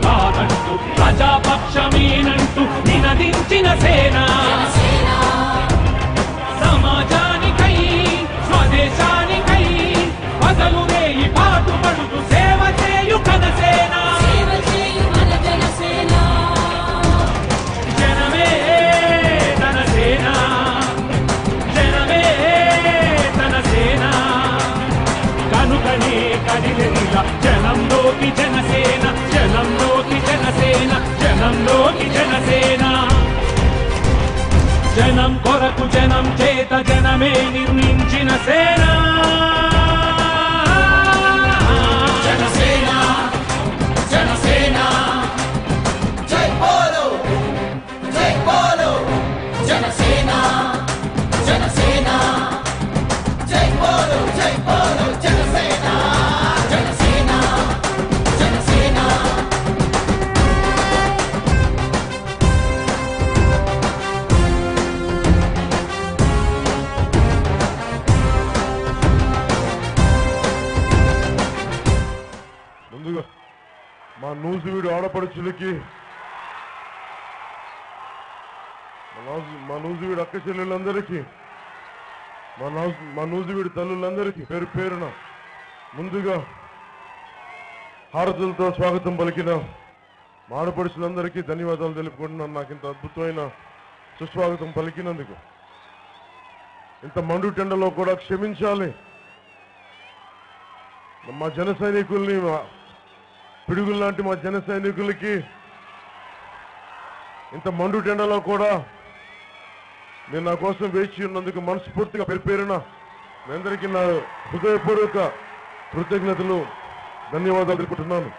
కాదంటూ ప్రజాపక్షమేనంటూ నినదించిన సేన సమాజానికై స్వదేశానికై పగలు వేయి పాటుపడుతూ సేవ చేయు కనసేన జనమే తన సేన జనమే తన సేన కనుకనే కదిలిలా జనంలోకి జనసేన జనంలోకి జనసేన జనంలోకి జనసేన జనం కొరకు జనం చేత జనమే నిర్మించిన సేన జనసేన జనసేన జై బోలో జనసేన జనసేన జై బోలో జనసేన జనసేన జనసేన ముందుగా మా నూజివీడు ఆడపడుచులకి మా నూజివీడు అక్క చెల్లెళ్ళందరికీ మా నూజివీడు తల్లులందరికీ పేరు పేరున ముందుగా హారతులతో స్వాగతం పలికిన మా ఆడపడుచులందరికీ ధన్యవాదాలు తెలుపుకుంటున్నాను. నాకు ఇంత అద్భుతమైన సుస్వాగతం పలికినందుకు. ఇంత మండు టెండలో కూడా క్షమించాలి. మా జన సైనికుల్ని పిడుగుల్లాంటి మా జన సైనికులకి ఇంత మండు టెండలో కూడా మీరు నా కోసం వేచి ఉన్నందుకు మనస్ఫూర్తిగా పేరున మీ అందరికీ నా హృదయపూర్వక కృతజ్ఞతలు ధన్యవాదాలు తెలుపుతున్నాను.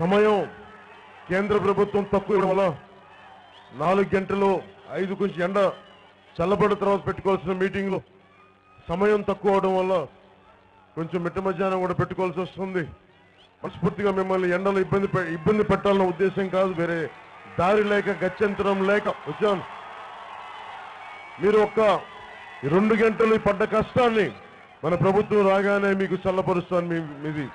సమయం కేంద్ర ప్రభుత్వం తక్కువ ఇవ్వడం వల్ల 4 గంటలు 5 కొంచెం ఎండ చల్లబడిన తర్వాత పెట్టుకోవాల్సిన మీటింగ్లు సమయం తక్కువ అవడం వల్ల కొంచెం మిట్ట మధ్యాహ్నం కూడా పెట్టుకోవాల్సి వస్తుంది. మనస్ఫూర్తిగా మిమ్మల్ని ఎండలో ఇబ్బంది పెట్టాలన్న ఉద్దేశం కాదు, వేరే దారి లేక గత్యంతరం లేక వచ్చాను. మీరు ఒక్క 2 గంటలు పడ్డ కష్టాన్ని మన ప్రభుత్వం రాగానే మీకు చల్లపరుస్తాను. మీది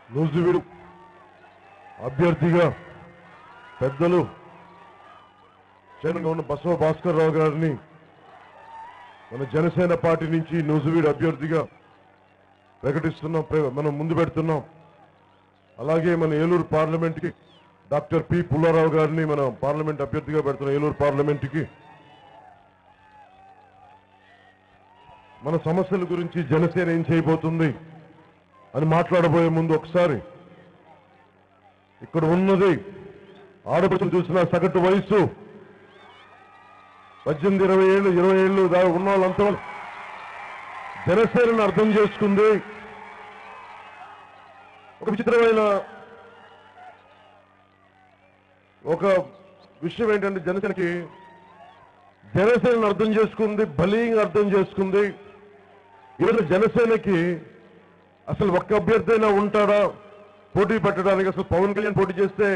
నూజివీడు అభ్యర్థిగా పెద్దలు ఉన్న బసవ భాస్కర్ రావు గారిని మన జనసేన పార్టీ నుంచి నూజివీడు అభ్యర్థిగా ప్రకటిస్తున్నాం, మనం ముందు పెడుతున్నాం. అలాగే మన ఏలూరు పార్లమెంట్కి డాక్టర్ పి పుల్లారావు గారిని మన పార్లమెంట్ అభ్యర్థిగా పెడుతున్నాం. ఏలూరు పార్లమెంట్కి మన సమస్యల గురించి జనసేన ఏం చేయబోతుంది అని మాట్లాడబోయే ముందు ఒకసారి ఇక్కడ ఉన్నది ఆడపడుచులు చూసిన సగటు వయసు 18, 20 ఏళ్ళు 20 ఏళ్ళు ఉన్న వాళ్ళంతా జనసేనను అర్థం చేసుకుంది. ఒక విచిత్రమైన ఒక విషయం ఏంటంటే జనసేనను అర్థం చేసుకుంది, బలీయంగా అర్థం చేసుకుంది. ఈరోజు జనసేనకి అసలు ఒక్క అభ్యర్థి అయినా ఉంటాడా పోటీ పెట్టడానికి? అసలు పవన్ కళ్యాణ్ పోటీ చేస్తే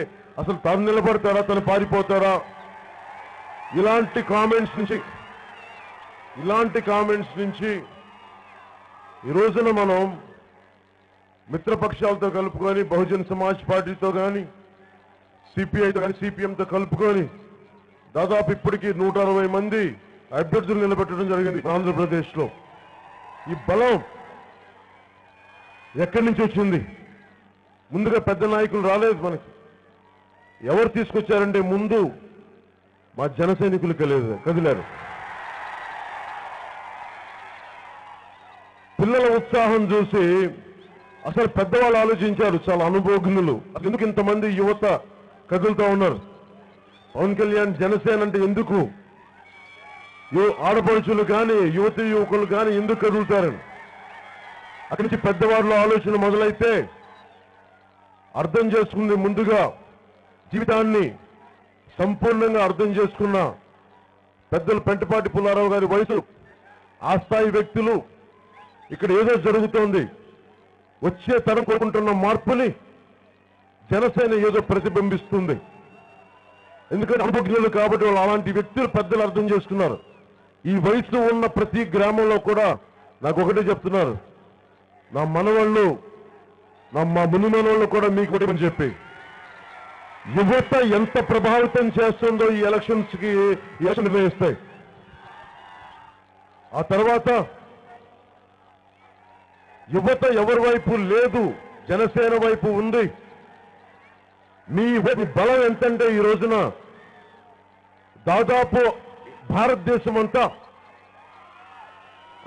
అసలు తాను నిలబడతాడా, తను పారిపోతాడా? ఇలాంటి కామెంట్స్ నుంచి ఈ రోజున మనం మిత్రపక్షాలతో కలుపుకొని బహుజన్ సమాజ్ పార్టీతో కానీ సిపిఐతో కానీ సిపిఎంతో కలుపుకొని దాదాపు ఇప్పటికీ 160 మంది అభ్యర్థులు నిలబెట్టడం జరిగింది ఆంధ్రప్రదేశ్లో. ఈ బలం ఎక్కడి నుంచి వచ్చింది? ముందుగా పెద్ద నాయకులు రాలేదు మనకి. ఎవరు తీసుకొచ్చారంటే ముందు మా జన సైనికులు కదిలారు. పిల్లల ఉత్సాహం చూసి అసలు పెద్దవాళ్ళు ఆలోచించారు, చాలా అనుభవజ్ఞులు, ఎందుకు ఇంతమంది యువత కదులుతూ ఉన్నారు. పవన్ కళ్యాణ్ జనసేన అంటే ఎందుకు ఆడపడుచులు కానీ యువతి యువకులు కానీ ఎందుకు కదులుతారని అక్కడి నుంచి పెద్దవాళ్ళ ఆలోచన మొదలైతే అర్థం చేసుకుంది ముందుగా జీవితాన్ని సంపూర్ణంగా అర్థం చేసుకున్న పెద్దలు పెంటపాటి పుల్లారావు గారి వయసు ఆ స్థాయి వ్యక్తులు ఇక్కడ ఏదో జరుగుతోంది వచ్చే తరం కోరుకుంటున్న మార్పుని జనసేన ఏదో ప్రతిబింబిస్తుంది. ఎందుకంటే అనుభవజ్ఞులు కాబట్టి వాళ్ళు అలాంటి వ్యక్తులు పెద్దలు అర్థం చేసుకున్నారు. ఈ వయసులో ఉన్న ప్రతి గ్రామంలో కూడా నాకు ఒకటే చెప్తున్నారు, నా మనవాళ్ళు మా ముని మనవాళ్ళు కూడా మీకు ఒకటి చెప్పి యువత ఎంత ప్రభావితం చేస్తుందో ఈ ఎలక్షన్స్కి నిర్ణయిస్తాయి. ఆ తర్వాత యువత ఎవరి వైపు లేదు, జనసేన వైపు ఉంది. మీ బలం ఎంతంటే ఈ రోజున దాదాపు భారతదేశం అంతా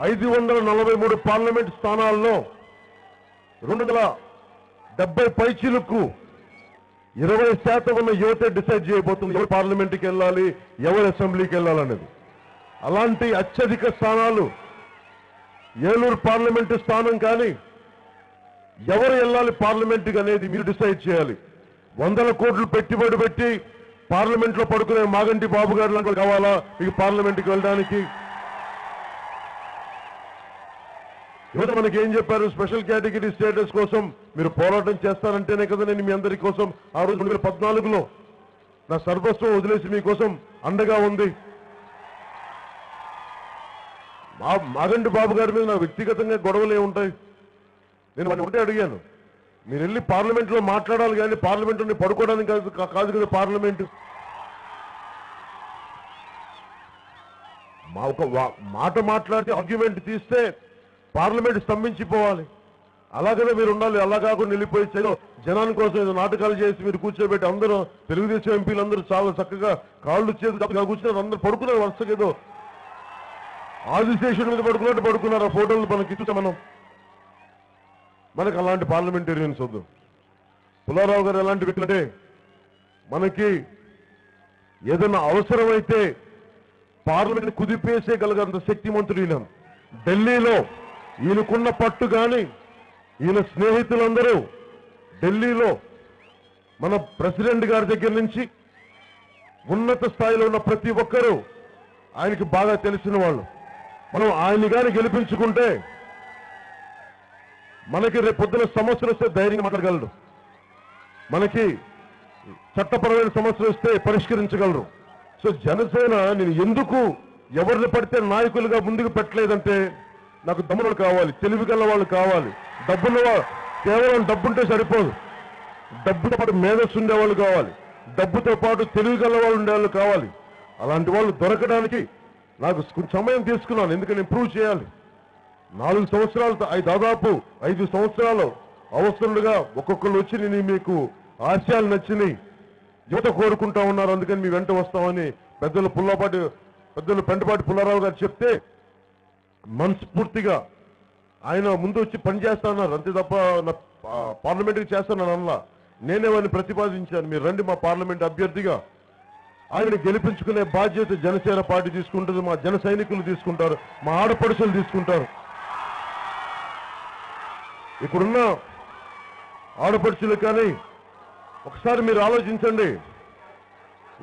543 పార్లమెంట్ స్థానాల్లో 270 పైచీలకు 20% ఉన్న యువతే డిసైడ్ చేయబోతుంది ఎవరు పార్లమెంట్కి వెళ్ళాలి, ఎవరు అసెంబ్లీకి వెళ్ళాలనేది. అలాంటి అత్యధిక స్థానాలు ఏలూరు పార్లమెంటు స్థానం కానీ ఎవరు వెళ్ళాలి పార్లమెంట్కి అనేది మీరు డిసైడ్ చేయాలి. 100 కోట్లు పెట్టుబడి పెట్టి పార్లమెంట్లో పడుకునే మాగంటి బాబు గారు లాంటి కావాలా మీకు పార్లమెంట్కి వెళ్ళడానికి? యువత మనకి ఏం చెప్పారు, స్పెషల్ కేటగిరీ స్టేటస్ కోసం మీరు పోరాటం చేస్తారంటేనే కదా నేను మీ అందరి కోసం ఆ రోజు 2014లో నా సర్వస్వం వదిలేసి మీకోసం అండగా ఉంది. మాగంటి బాబు గారి మీద నా వ్యక్తిగతంగా గొడవలే ఉంటాయి. నేను వాడిని ఒకటే అడిగాను, మీరు వెళ్ళి పార్లమెంట్లో మాట్లాడాలి కానీ పార్లమెంట్ పడుకోవడానికి కాదు కదా పార్లమెంట్. ఒక మాట మాట్లాడితే ఆర్గ్యుమెంట్ తీస్తే పార్లమెంట్ స్తంభించిపోవాలి. అలాగనే మీరు ఉండాలి. అలా కాకుండా వెళ్ళిపోయి జనాని కోసం ఏదో నాటకాలు చేసి మీరు కూర్చోబెట్టి అందరూ తెలుగుదేశం ఎంపీలు అందరూ చాలా చక్కగా కాళ్ళు చేసి కూర్చున్నారు, అందరూ పడుకున్నారు వరుసగా ఏదో ఆదిశేషుడి మీద పడుకున్నట్టు పడుకున్నారు. ఆ ఫోటోలు మనకి చూసాం మనం. మనకు అలాంటి పార్లమెంటేరియన్స్ వద్దు. పుల్లారావు గారు ఎలాంటి వ్యక్తులు అంటే మనకి ఏదైనా అవసరమైతే పార్లమెంట్ కుదిపేసేయగలగంత శక్తిమంతుడు ఈయన. ఢిల్లీలో ఈయనకున్న పట్టు కానీ ఈయన స్నేహితులందరూ ఢిల్లీలో మన ప్రెసిడెంట్ గారి దగ్గర నుంచి ఉన్నత స్థాయిలో ఉన్న ప్రతి ఒక్కరూ ఆయనకి బాగా తెలిసిన వాళ్ళు. మనం ఆయన్ని కానీ గెలిపించుకుంటే మనకి రేపు పొద్దున సమస్యలు వస్తే ధైర్యంగా మాట్లాడగలరు, మనకి చట్టపరమైన సమస్యలు వస్తే పరిష్కరించగలరు. సో జనసేన నేను ఎందుకు ఎవరిని పడితే నాయకులుగా ముందుకు పెట్టలేదంటే నాకు దమ్ములు కావాలి, తెలివి గల వాళ్ళు కావాలి. కేవలం డబ్బుంటే సరిపోదు, డబ్బుతో పాటు మేధస్సు ఉండేవాళ్ళు కావాలి, డబ్బుతో పాటు తెలివి గల వాళ్ళు ఉండేవాళ్ళు కావాలి. అలాంటి వాళ్ళు దొరకడానికి నాకు సమయం తీసుకున్నాను, ఎందుకని ఇంప్రూవ్ చేయాలి. 4 సంవత్సరాలు దాదాపు 5 సంవత్సరాలు అవసరంగా ఒక్కొక్కరు వచ్చి నేను మీకు ఆశయాలు నచ్చినాయి, యువత కోరుకుంటా ఉన్నారు, అందుకని మీ వెంట వస్తామని పెద్దలు పెంటపాటి పుల్లారావు గారు చెప్తే మనస్ఫూర్తిగా ఆయన ముందు వచ్చి పనిచేస్తానన్నారు. అంతే తప్ప నా పార్లమెంట్కి చేస్తానని అలా నేనే వారిని ప్రతిపాదించాను, మీరు రండి మా పార్లమెంట్ అభ్యర్థిగా. ఆయన గెలిపించుకునే బాధ్యత జనసేన పార్టీ తీసుకుంటుంది, మా జన సైనికులు తీసుకుంటారు, మా ఆడపడుచులు తీసుకుంటారు. ఇప్పుడున్న ఆడపడుచులు కానీ ఒకసారి మీరు ఆలోచించండి,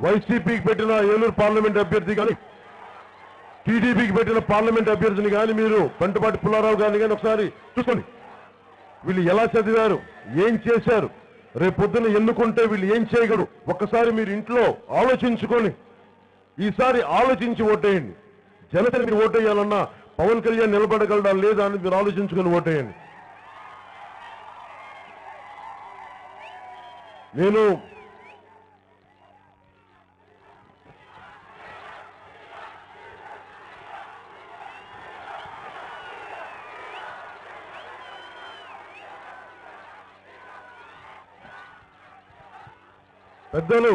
వైసీపీకి పెట్టిన ఏలూరు పార్లమెంట్ అభ్యర్థి కానీ టీడీపీకి పెట్టిన పార్లమెంట్ అభ్యర్థిని కానీ మీరు పెంటపాటి పుల్లారావు గారిని కానీ ఒకసారి చూసుకోండి. వీళ్ళు ఎలా చదివారు, ఏం చేశారు, రేపు పొద్దున ఎన్నుకుంటే వీళ్ళు ఏం చేయగలరు ఒక్కసారి మీరు ఇంట్లో ఆలోచించుకొని ఈసారి ఆలోచించి ఓటేయండి. జనసేన మీరు ఓటేయాలన్నా పవన్ కళ్యాణ్ నిలబడగలడా లేదా అని మీరు ఆలోచించుకొని ఓటేయండి. నేను పెద్దలు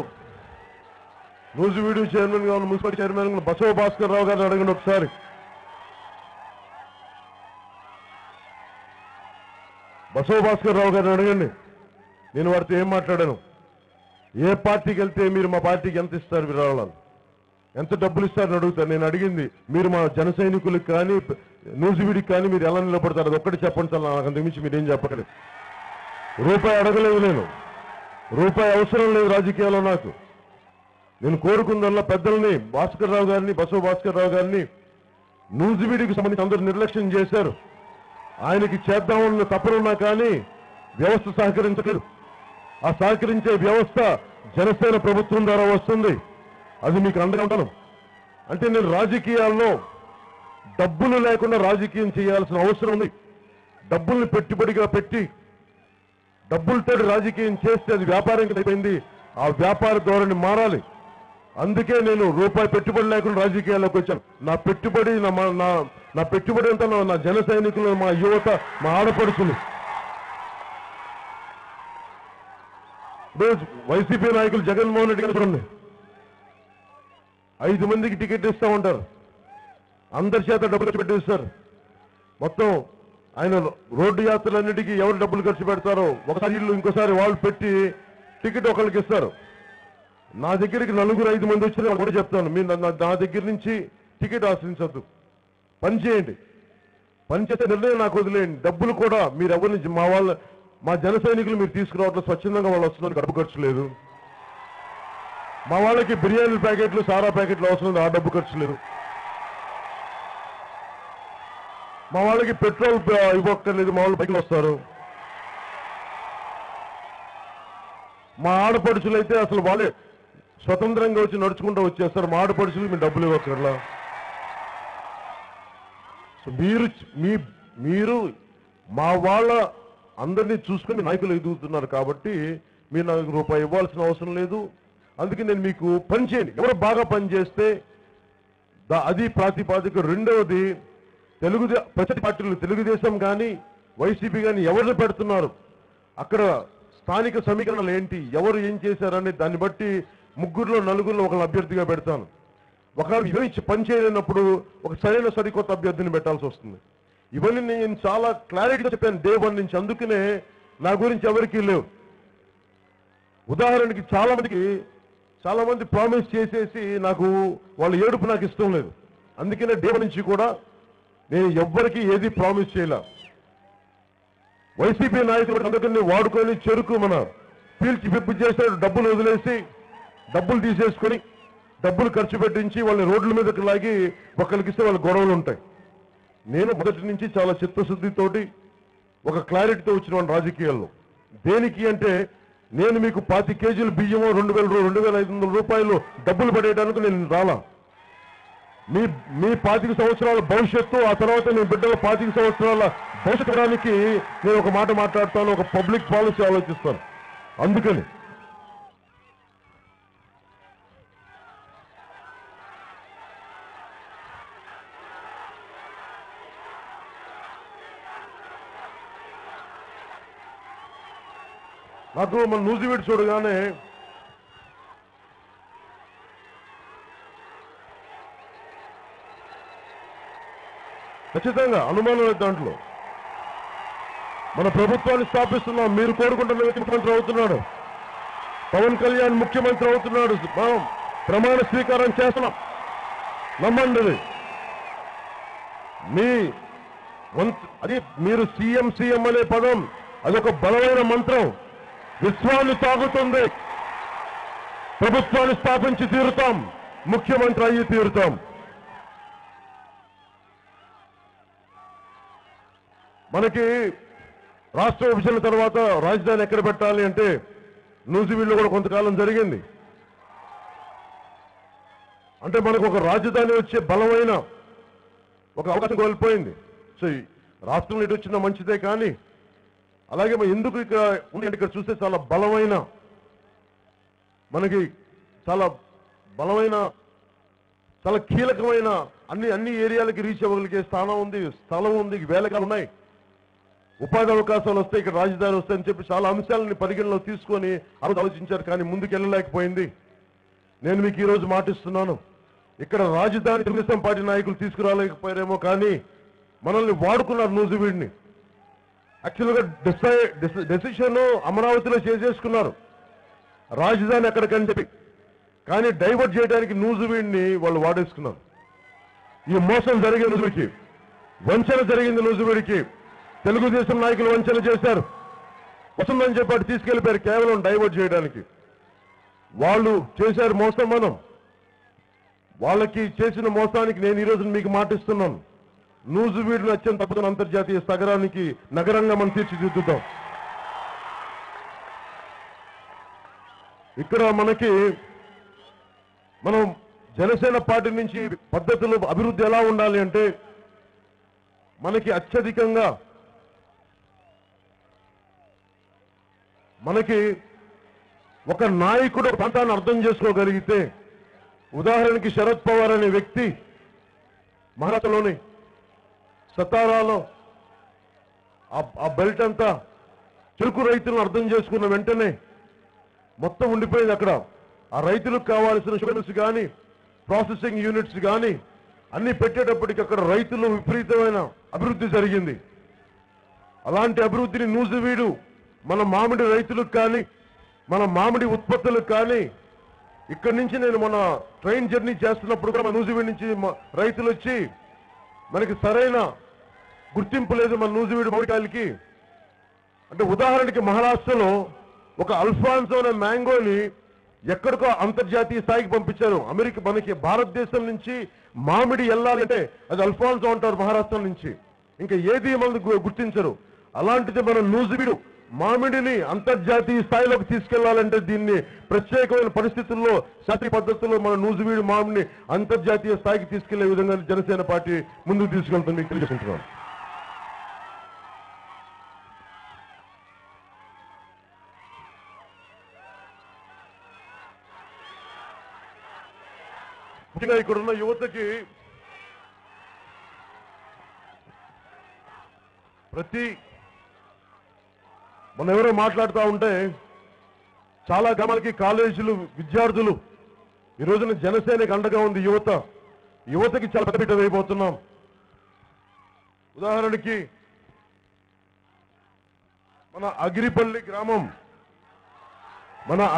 న్యూస్ వీడియో చైర్మన్ గా ఉన్న మున్సిపల్ చైర్మన్ బసవ భాస్కర్ రావు గారిని అడగండి ఒకసారి. బసవ భాస్కర్ రావు గారిని అడగండి, నేను వారితో ఏం మాట్లాడాను, ఏ పార్టీకి వెళ్తే మీరు మా పార్టీకి ఎంత ఇస్తారు విరాళాలు, ఎంత డబ్బులు ఇస్తారని అడుగుతారు. నేను అడిగింది మీరు మా జన సైనికులకు కానీ నూజివీడికి కానీ మీరు ఎలా నిలబడతారు, అది ఒక్కటి చెప్పండి సార్, నాకు అంతకుమించి మీరేం చెప్పలేదు. రూపాయి అడగలేదు, నేను రూపాయి అవసరం లేదు రాజకీయాల్లో నాకు. నేను కోరుకుందల్లా పెద్దల్ని భాస్కర్ రావు గారిని, బసవ భాస్కర్ రావు గారిని నూజివీడికి సంబంధించి అందరూ నిర్లక్ష్యం చేశారు. ఆయనకి చేద్దామన్న తపనున్నా కానీ వ్యవస్థ సహకరించలేదు. ఆ సహకరించే వ్యవస్థ జనసేన ప్రభుత్వం ద్వారా వస్తుంది, అది మీకు అండగా ఉంటాను. అంటే నేను రాజకీయాల్లో డబ్బులు లేకుండా రాజకీయం చేయాల్సిన అవసరం ఉంది. డబ్బుల్ని పెట్టుబడిగా పెట్టి డబ్బులతో రాజకీయం చేస్తే అది వ్యాపారం అయిపోయింది. ఆ వ్యాపార ధోరణి మారాలి. అందుకే నేను రూపాయి పెట్టుబడి లేకుండా రాజకీయాల్లోకి వచ్చాను. నా పెట్టుబడి నా పెట్టుబడి అంతా నా జన సైనికులు, మా యువత, మా ఆడపడుచులు. వైసీపీ నాయకులు జగన్మోహన్ రెడ్డి గారు చూడండి, 5 మందికి టికెట్ ఇస్తా ఉంటారు, అందరి చేత డబ్బులు ఖర్చు పెట్టేస్తారు. మొత్తం ఆయన రోడ్డు యాత్రలన్నిటికీ ఎవరు డబ్బులు ఖర్చు పెడతారో ఒకసారి ఇల్లు ఇంకోసారి వాళ్ళు పెట్టి టికెట్ ఒకరికి ఇస్తారు. నా దగ్గరికి 4-5 మంది వచ్చిన కూడా చెప్తాను, మీరు నా దగ్గర నుంచి టికెట్ ఆశ్రయించద్దు, పని చేయండి, పని చేసే నిర్ణయం నాకు వదిలేయండి. డబ్బులు కూడా మీరు ఎవరిని మా జన సైనికులు మీరు తీసుకురావట్లేదు, స్వచ్ఛందంగా వాళ్ళు వస్తున్నారు, డబ్బు ఖర్చు లేదు. మా వాళ్ళకి బిర్యానీ ప్యాకెట్లు, సారా ప్యాకెట్లు అవసరం లేదు, ఆ డబ్బు ఖర్చు లేదు. మా వాళ్ళకి పెట్రోల్ ఇవ్వక్కర్లేదు, మా వాళ్ళు బైక్లు వస్తారు. మా ఆడపడుచులు అయితే అసలు వాళ్ళే స్వతంత్రంగా వచ్చి నడుచుకుంటూ వచ్చేస్తారు. మా ఆడపడుచులు మీరు డబ్బులు ఇవ్వక్కర్లా. మీరు మా వాళ్ళ అందరినీ చూసుకుని నాయకులు ఎదుగుతున్నారు కాబట్టి మీరు నాకు రూపాయి ఇవ్వాల్సిన అవసరం లేదు. అందుకే నేను మీకు పని చేయండి, ఎవరు బాగా పని చేస్తే అది ప్రాతిపాదిక. రెండవది ప్రతి పార్టీలు తెలుగుదేశం కానీ వైసీపీ కానీ ఎవరిని పెడుతున్నారు, అక్కడ స్థానిక సమీకరణలు ఏంటి, ఎవరు ఏం చేశారని దాన్ని బట్టి 3-4 ఒకళ్ళ అభ్యర్థిగా పెడతాను. ఒకవేళ ఇవన్నీ పని చేయలేనప్పుడు ఒక సరైన సరికొత్త అభ్యర్థిని పెట్టాల్సి వస్తుంది. ఇవన్నీ నేను చాలా క్లారిటీగా చెప్పాను డే 1 నుంచి. అందుకనే నా గురించి ఎవరికీ లేవు. ఉదాహరణకి చాలా మంది ప్రామిస్ చేసేసి నాకు వాళ్ళ ఏడుపు నాకు ఇష్టం లేదు. అందుకనే డే 1 నుంచి కూడా నేను ఎవ్వరికి ఏది ప్రామిస్ చేయలే. వైసీపీ నాయకులు అందరినీ వాడుకొని చెరుకు మన పీల్చి పిప్పి చేశారు, డబ్బులు వదిలేసి డబ్బులు తీసేసుకొని డబ్బులు ఖర్చు పెట్టించి వాళ్ళని రోడ్ల మీదకి లాగి ఒకరికిస్తే వాళ్ళ గొడవలు ఉంటాయి. నేను మొదటి నుంచి చాలా చిత్తశుద్ధితోటి ఒక క్లారిటీతో వచ్చిన రాజకీయాల్లో. దేనికి అంటే నేను మీకు 25 కేజీలు బియ్యమో 2,500 రూపాయలు డబ్బులు పడేయడానికి నేను రాలా. మీ 25 సంవత్సరాల భవిష్యత్తు, ఆ తర్వాత మీ బిడ్డల 25 సంవత్సరాల భవిష్యత్తుడానికి నేను ఒక మాట మాట్లాడతాను, ఒక పబ్లిక్ పాలసీ ఆలోచిస్తాను. అందుకని నాకు మన నూజివీడు చూడగానే ఖచ్చితంగా అనుమానం లేదు. దాంట్లో మన ప్రభుత్వాన్ని స్థాపిస్తున్నాం. మీరు కోరుకుంటున్న వ్యక్తి ముఖ్యమంత్రి అవుతున్నాడు, పవన్ కళ్యాణ్ ముఖ్యమంత్రి అవుతున్నాడు. మనం ప్రమాణ స్వీకారం చేస్తున్నాం, నమ్మండి. అది మీరు సీఎం అనే పదం అదొక బలమైన మంత్రం, విశ్వాన్ని తాగుతుంది. ప్రభుత్వాన్ని స్థాపించి తీరుతాం, ముఖ్యమంత్రి అయ్యి తీరుతాం. మనకి రాష్ట్ర విభజన తర్వాత రాజధాని ఎక్కడ పెట్టాలి అంటే నూజివీడులో కూడా కొంతకాలం జరిగింది. అంటే మనకు ఒక రాజధాని వచ్చే బలమైన ఒక అవకాశం కోల్పోయింది. సో రాష్ట్రంలో ఇటు వచ్చిన మంచిదే, కానీ అలాగే ఎందుకు ఇక్కడ చూస్తే చాలా బలమైన, మనకి చాలా బలమైన, చాలా కీలకమైన అన్ని ఏరియాలకి రీచ్ అవ్వగలిగే స్థలం ఉంది, వేలకాలు ఉన్నాయి, ఉపాధి అవకాశాలు వస్తాయి, ఇక్కడ రాజధాని వస్తాయని చెప్పి చాలా అంశాలని పరిగణలో తీసుకొని ఆలోచించారు, కానీ ముందుకు వెళ్ళలేకపోయింది. నేను మీకు ఈరోజు మాటిస్తున్నాను, ఇక్కడ రాజధాని తెలుగుదేశం పార్టీ నాయకులు తీసుకురాలేకపోయారేమో, కానీ మనల్ని వాడుకున్నారు నూజివీడిని. యాక్చువల్గా డెసిషన్ అమరావతిలో చేసేసుకున్నారు. రాజధాని ఎక్కడికని చెప్పి, కానీ డైవర్ట్ చేయడానికి నూజివీడిని వాళ్ళు వాడేసుకున్నారు. ఈ మోసం జరిగింది నూజివీడికి, వంచన జరిగింది నూజివీడికి. తెలుగుదేశం నాయకులు వంచన చేశారు, వస్తుందని చెప్పి తీసుకెళ్లిపోయారు కేవలం డైవర్ట్ చేయడానికి. వాళ్ళు చేశారు మోసం. మనం వాళ్ళకి చేసిన మోసానికి నేను ఈరోజు మీకు మాటిస్తున్నాను, నూజివీడును అత్యంత అద్భుతమైన అంతర్జాతీయ నగరంగా మనం తీర్చిదిద్దుతాం. ఇక్కడ మనం జనసేన పార్టీ నుంచి పద్ధతులు అభివృద్ధి ఎలా ఉండాలి అంటే, మనకి అత్యధికంగా ఒక నాయకుడు ప్రాంతాన్ని అర్థం చేసుకోగలిగితే, ఉదాహరణకి శరద్ పవార్ అనే వ్యక్తి మహారాష్ట్రలోని సతారాలో ఆ బెల్ట్ అంతా చెరుకు రైతులను అర్థం చేసుకున్న వెంటనే మొత్తం ఉండిపోయింది అక్కడ. ఆ రైతులకు కావాల్సిన షుగర్స్ కానీ ప్రాసెసింగ్ యూనిట్స్ కానీ అన్ని పెట్టేటప్పటికి అక్కడ రైతులు విపరీతమైన అభివృద్ధి జరిగింది. అలాంటి అభివృద్ధిని నూజివీడు మన మామిడి రైతులకు కానీ మన మామిడి ఉత్పత్తులకు కానీ, ఇక్కడి నుంచి నేను మన ట్రైన్ జర్నీ చేస్తున్నప్పుడు కూడా మన నూజివీడు నుంచి రైతులు వచ్చి మనకి సరైన గుర్తింపు లేదు మన నూజివీడు మామిడికాయలకి అంటే, ఉదాహరణకి మహారాష్ట్రలో ఒక అల్ఫాన్సో అనే మ్యాంగోని ఎక్కడికో అంతర్జాతీయ స్థాయికి పంపించారు. మనకి భారతదేశం నుంచి మామిడి వెళ్ళాలంటే అది అల్ఫాన్సో అంటారు మహారాష్ట్ర నుంచి, ఇంకా ఏది మనం గుర్తించరు. అలాంటిది మన నూజివీడు మామిడిని అంతర్జాతీయ స్థాయిలోకి తీసుకెళ్లాలంటే దీన్ని ప్రత్యేకమైన పరిస్థితుల్లో శాస్త్రీయ పద్ధతుల్లో మన నూజివీడు మామిడిని అంతర్జాతీయ స్థాయికి తీసుకెళ్లే విధంగా జనసేన పార్టీ ముందుకు తీసుకెళ్తుంది మీకు తెలియజేసుకుంటున్నాను. ముఖ్యంగా ఇక్కడున్న యువతకి మనం ఎవరో మాట్లాడుతూ ఉంటే చాలా గ్రామాలకి కాలేజీలు విద్యార్థులు ఈ రోజున జనసేనకి అండగా ఉంది యువతకి చాలా పెద్దపీట వేయబోతున్నాం. ఉదాహరణకి మన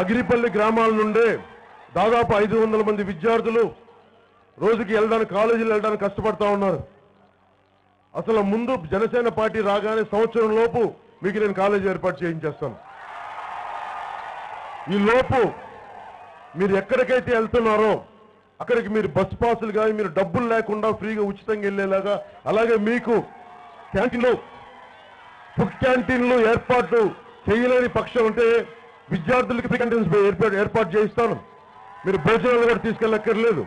అగిరిపల్లి గ్రామాల నుండే దాదాపు 500 మంది విద్యార్థులు రోజుకి కాలేజీలు వెళ్ళడానికి కష్టపడతా ఉన్నారు. అసలు ముందు జనసేన పార్టీ రాగానే సంవత్సరం లోపు మీకు నేను కాలేజీ ఏర్పాటు చేయించేస్తాను. ఈ లోపు మీరు ఎక్కడికైతే వెళ్తున్నారో అక్కడికి మీరు బస్ పాసులు కానీ మీరు డబ్బులు లేకుండా ఫ్రీగా ఉచితంగా వెళ్ళేలాగా, అలాగే మీకు ఫుడ్ క్యాంటీన్లు ఏర్పాటు చేయలేని పక్షం ఉంటే విద్యార్థులకి ఫ్రీ క్యాంటీన్స్ ఏర్పాటు చేయిస్తాను. మీరు భోజనాలు కూడా తీసుకెళ్ళక్కర్లేదు.